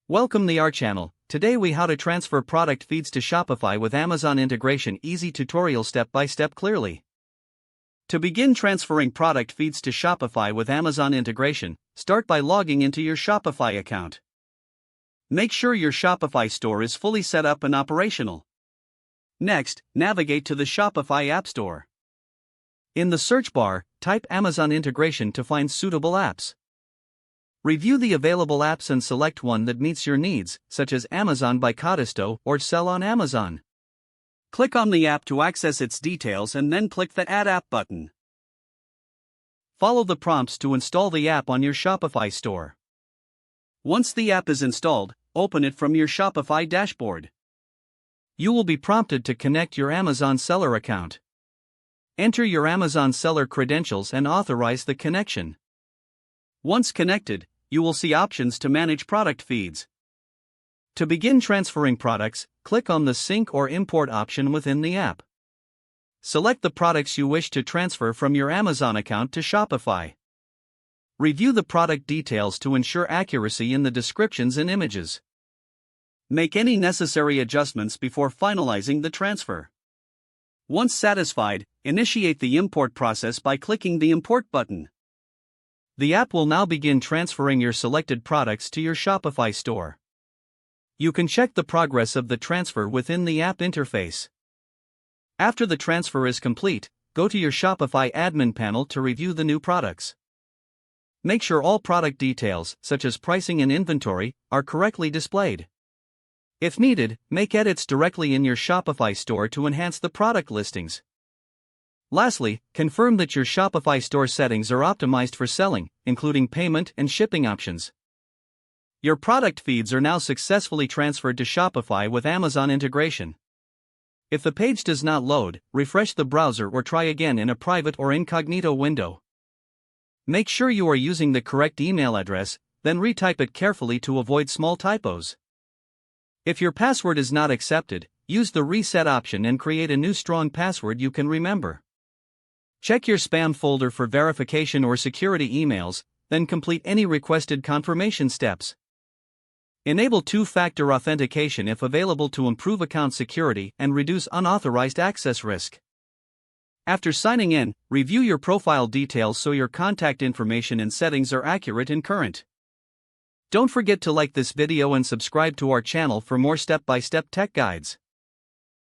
Welcome to our channel. Today we how to transfer product feeds to Shopify with Amazon integration. Easy tutorial step by step clearly. To begin transferring product feeds to Shopify with Amazon integration, start by logging into your Shopify account. Make sure your Shopify store is fully set up and operational. Next, navigate to the Shopify App Store. In the search bar, type Amazon integration to find suitable apps. Review the available apps and select one that meets your needs, such as Amazon by Codisto or Sell on Amazon. Click on the app to access its details and then click the Add App button. Follow the prompts to install the app on your Shopify store. Once the app is installed, open it from your Shopify dashboard. You will be prompted to connect your Amazon seller account. Enter your Amazon seller credentials and authorize the connection. Once connected, you will see options to manage product feeds. To begin transferring products, click on the Sync or Import option within the app. Select the products you wish to transfer from your Amazon account to Shopify. Review the product details to ensure accuracy in the descriptions and images. Make any necessary adjustments before finalizing the transfer. Once satisfied, initiate the import process by clicking the Import button. The app will now begin transferring your selected products to your Shopify store. You can check the progress of the transfer within the app interface. After the transfer is complete, go to your Shopify admin panel to review the new products. Make sure all product details, such as pricing and inventory, are correctly displayed. If needed, make edits directly in your Shopify store to enhance the product listings. Lastly, confirm that your Shopify store settings are optimized for selling, including payment and shipping options. Your product feeds are now successfully transferred to Shopify with Amazon integration. If the page does not load, refresh the browser or try again in a private or incognito window. Make sure you are using the correct email address, then retype it carefully to avoid small typos. If your password is not accepted, use the reset option and create a new strong password you can remember. Check your spam folder for verification or security emails, then complete any requested confirmation steps. Enable two-factor authentication if available to improve account security and reduce unauthorized access risk. After signing in, review your profile details so your contact information and settings are accurate and current. Don't forget to like this video and subscribe to our channel for more step-by-step tech guides.